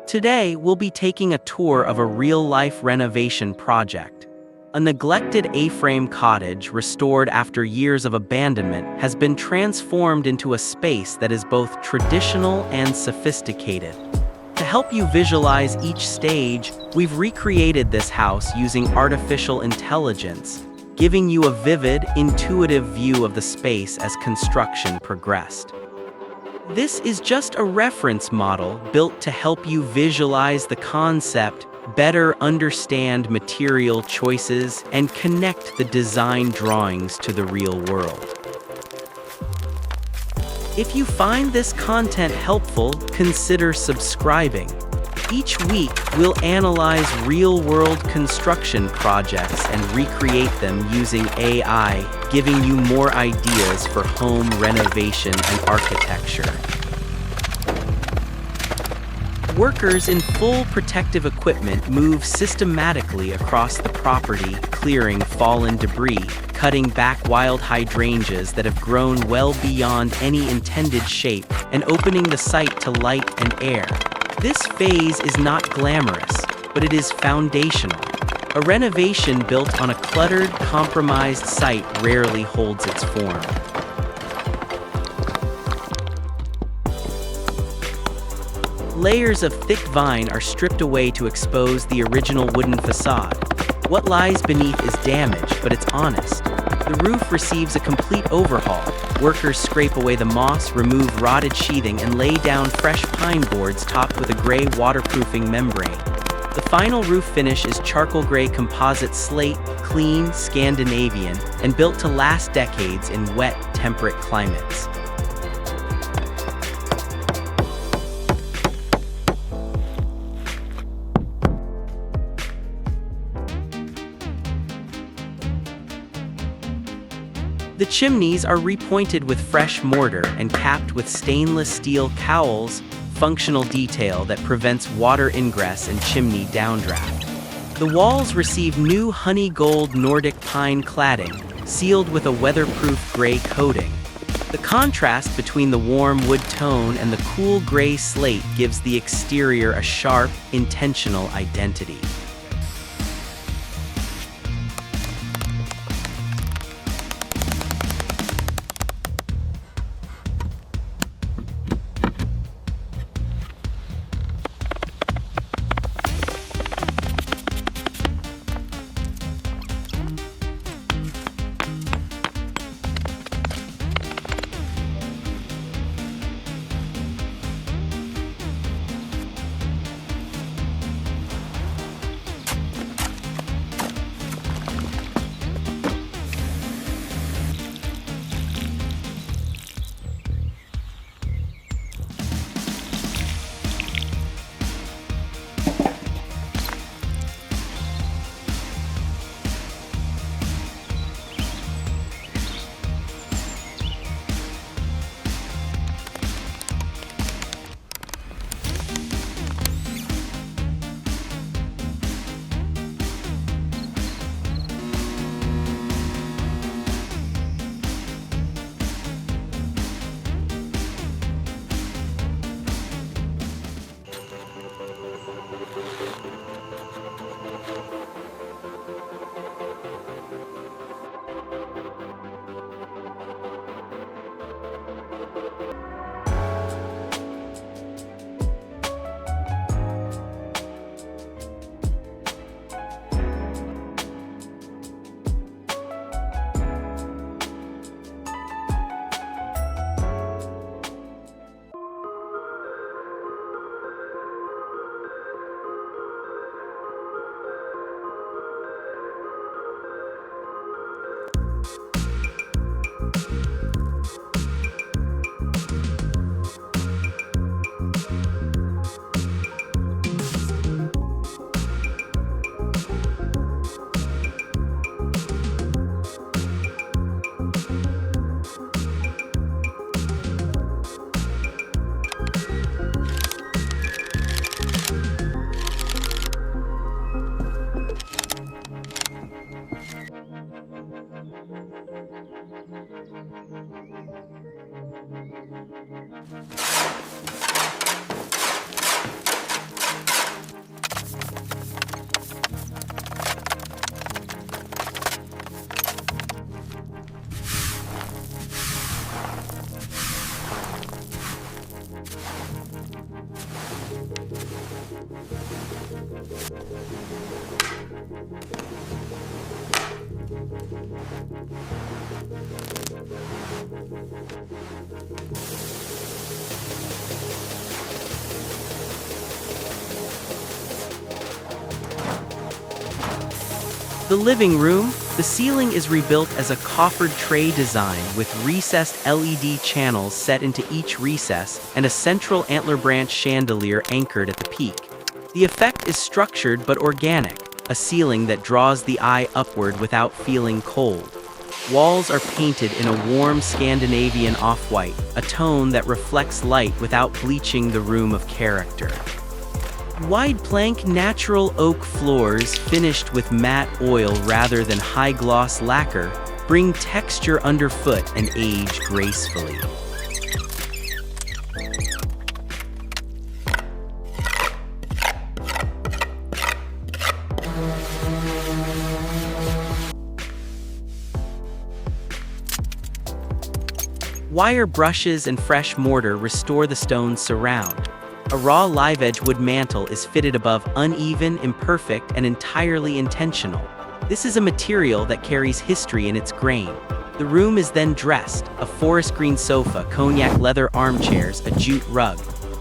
Today, we'll be taking a tour of a real-life renovation project. A neglected A-frame cottage, restored after years of abandonment, has been transformed into a space that is both traditional and sophisticated. To help you visualize each stage, we've recreated this house using artificial intelligence, giving you a vivid, intuitive view of the space as construction progressed. This is just a reference model built to help you visualize the concept, better understand material choices, and connect the design drawings to the real world. If you find this content helpful, consider subscribing. Each week, we'll analyze real-world construction projects and recreate them using AI, giving you more ideas for home renovation and architecture. Workers in full protective equipment move systematically across the property, clearing fallen debris, cutting back wild hydrangeas that have grown well beyond any intended shape, and opening the site to light and air. This phase is not glamorous, but it is foundational. A renovation built on a cluttered, compromised site rarely holds its form. Layers of thick vine are stripped away to expose the original wooden facade. What lies beneath is damage, but it's honest. The roof receives a complete overhaul. Workers scrape away the moss, remove rotted sheathing, and lay down fresh pine boards topped with a gray waterproofing membrane. The final roof finish is charcoal gray composite slate, clean, Scandinavian, and built to last decades in wet, temperate climates. The chimneys are repointed with fresh mortar and capped with stainless steel cowls, functional detail that prevents water ingress and chimney downdraft. The walls receive new honey gold Nordic pine cladding, sealed with a weatherproof gray coating. The contrast between the warm wood tone and the cool gray slate gives the exterior a sharp, intentional identity. The living room, the ceiling is rebuilt as a coffered tray design with recessed LED channels set into each recess and a central antler branch chandelier anchored at the peak. The effect is structured but organic, a ceiling that draws the eye upward without feeling cold. Walls are painted in a warm Scandinavian off-white, a tone that reflects light without bleaching the room of character. Wide plank natural oak floors finished with matte oil rather than high-gloss lacquer bring texture underfoot and age gracefully. Wire brushes and fresh mortar restore the stone's surround. A raw live-edge wood mantle is fitted above, uneven, imperfect, and entirely intentional. This is a material that carries history in its grain. The room is then dressed, a forest green sofa, cognac leather armchairs, a jute rug.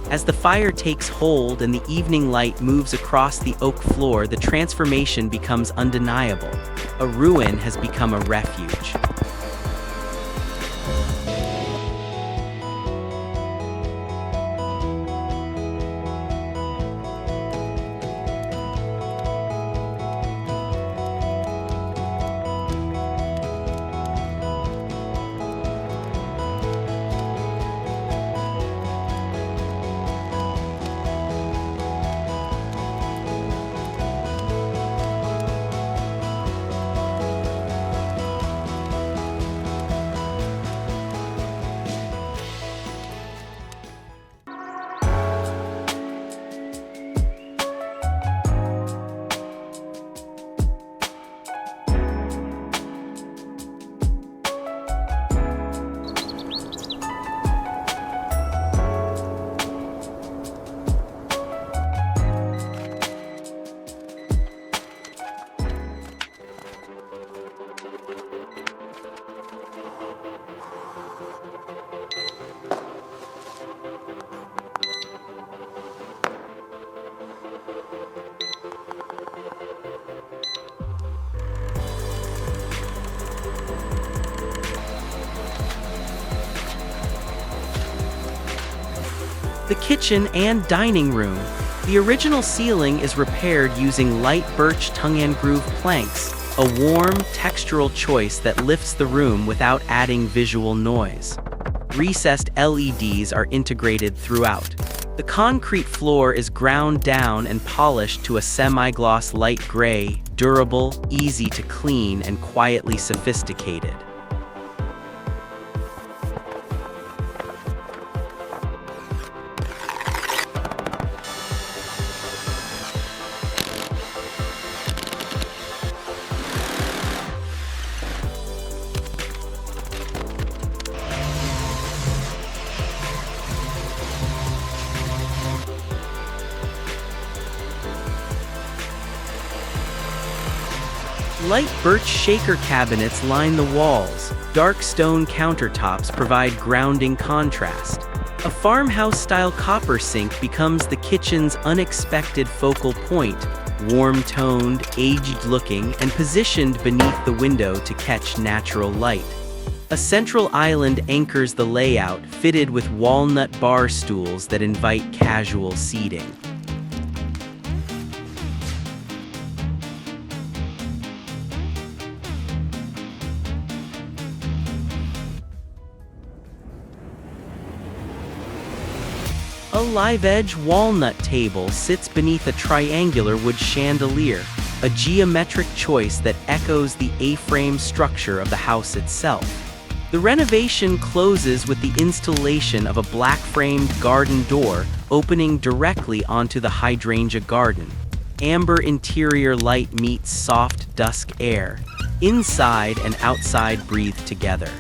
As the fire takes hold and the evening light moves across the oak floor, the transformation becomes undeniable. A ruin has become a refuge. The kitchen and dining room. The original ceiling is repaired using light birch tongue-and-groove planks, a warm, textural choice that lifts the room without adding visual noise. Recessed LEDs are integrated throughout. The concrete floor is ground down and polished to a semi-gloss light gray, durable, easy to clean, and quietly sophisticated. Light birch shaker cabinets line the walls. Dark stone countertops provide grounding contrast. A farmhouse-style copper sink becomes the kitchen's unexpected focal point, warm-toned, aged-looking, and positioned beneath the window to catch natural light. A central island anchors the layout, fitted with walnut bar stools that invite casual seating. A live-edge walnut table sits beneath a triangular wood chandelier, a geometric choice that echoes the A-frame structure of the house itself. The renovation closes with the installation of a black-framed garden door opening directly onto the hydrangea garden. Amber interior light meets soft dusk air. Inside and outside breathe together.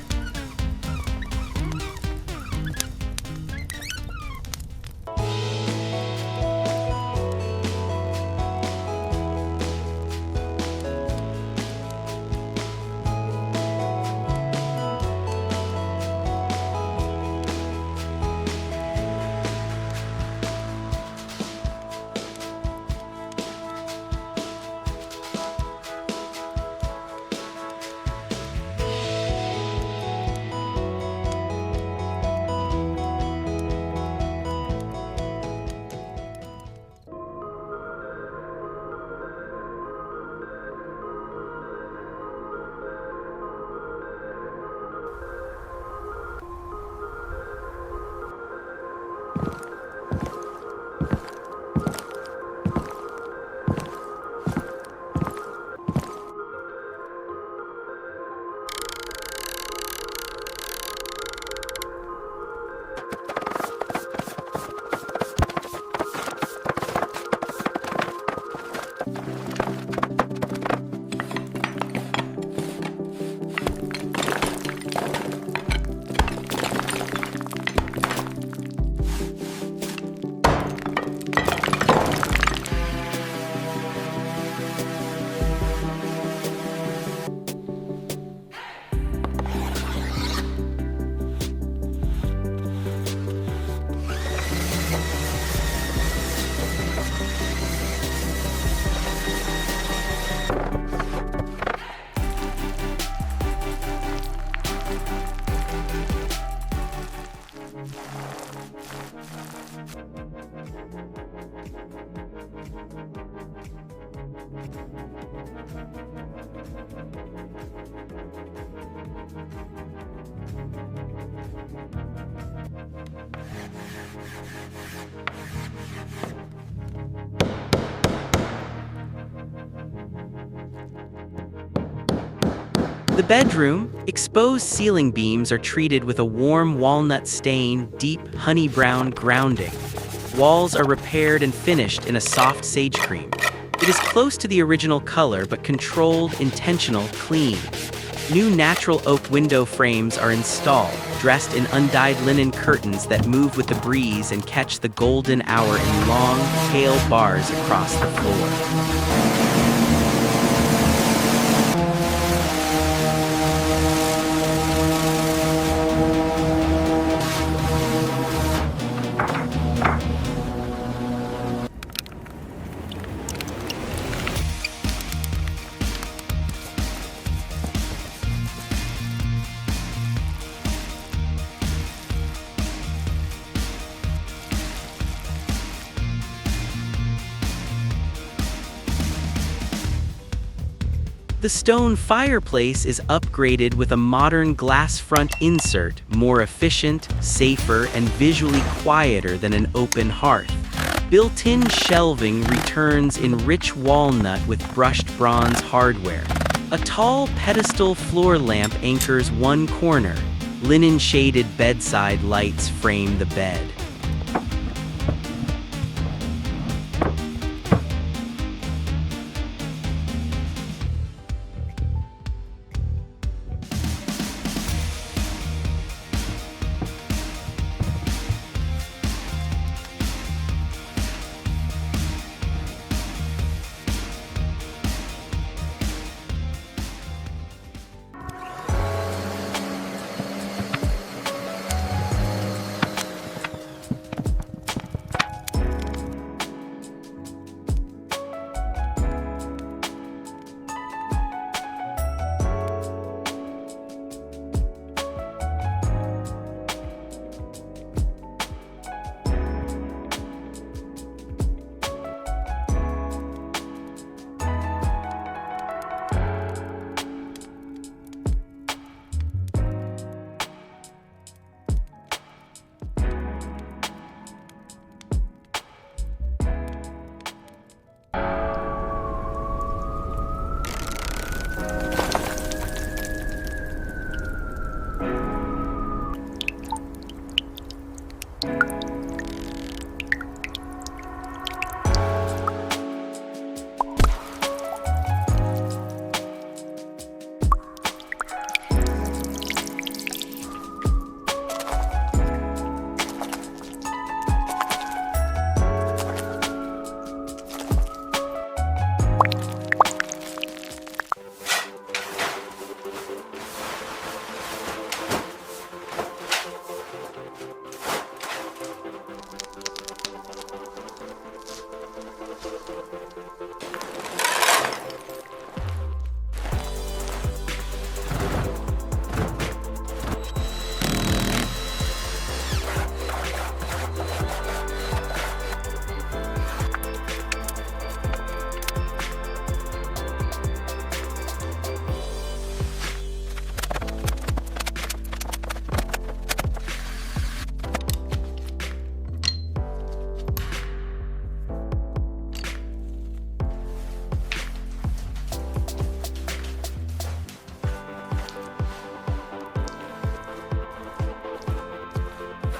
The bedroom, exposed ceiling beams are treated with a warm walnut stain, deep honey brown grounding. Walls are repaired and finished in a soft sage cream. It is close to the original color but controlled, intentional, clean. New natural oak window frames are installed, dressed in undyed linen curtains that move with the breeze and catch the golden hour in long, pale bars across the floor. The stone fireplace is upgraded with a modern glass front insert, more efficient, safer, and visually quieter than an open hearth. Built-in shelving returns in rich walnut with brushed bronze hardware. A tall pedestal floor lamp anchors one corner. Linen-shaded bedside lights frame the bed.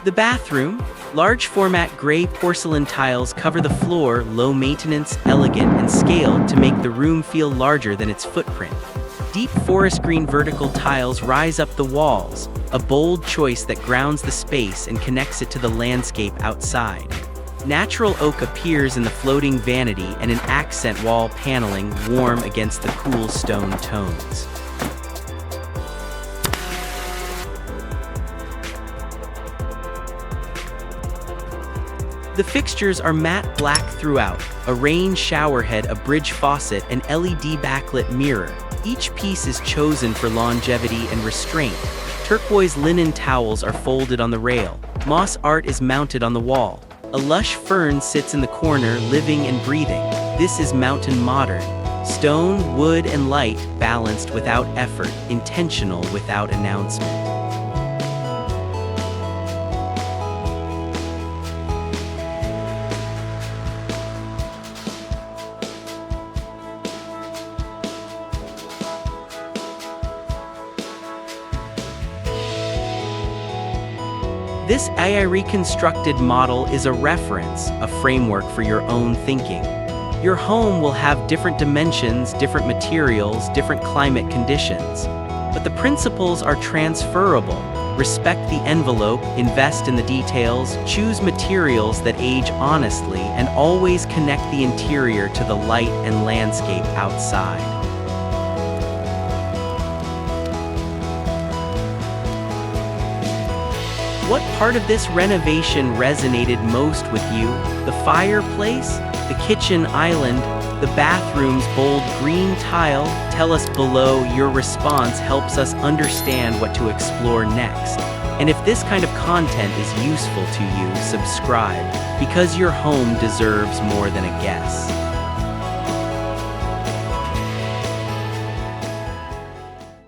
The bathroom, large format gray porcelain tiles cover the floor, low maintenance, elegant, and scaled to make the room feel larger than its footprint. Deep forest green vertical tiles rise up the walls, a bold choice that grounds the space and connects it to the landscape outside. Natural oak appears in the floating vanity and an accent wall paneling warm against the cool stone tones. The fixtures are matte black throughout, a rain shower head, a bridge faucet, and LED backlit mirror. Each piece is chosen for longevity and restraint. Turquoise linen towels are folded on the rail. Moss art is mounted on the wall. A lush fern sits in the corner, living and breathing. This is mountain modern. Stone, wood, and light, balanced without effort, intentional without announcement. This AI-reconstructed model is a reference, a framework for your own thinking. Your home will have different dimensions, different materials, different climate conditions. But the principles are transferable. Respect the envelope, invest in the details, choose materials that age honestly, and always connect the interior to the light and landscape outside. What part of this renovation resonated most with you? The fireplace? The kitchen island? The bathroom's bold green tile? Tell us below. Your response helps us understand what to explore next. And if this kind of content is useful to you, subscribe, because your home deserves more than a guess.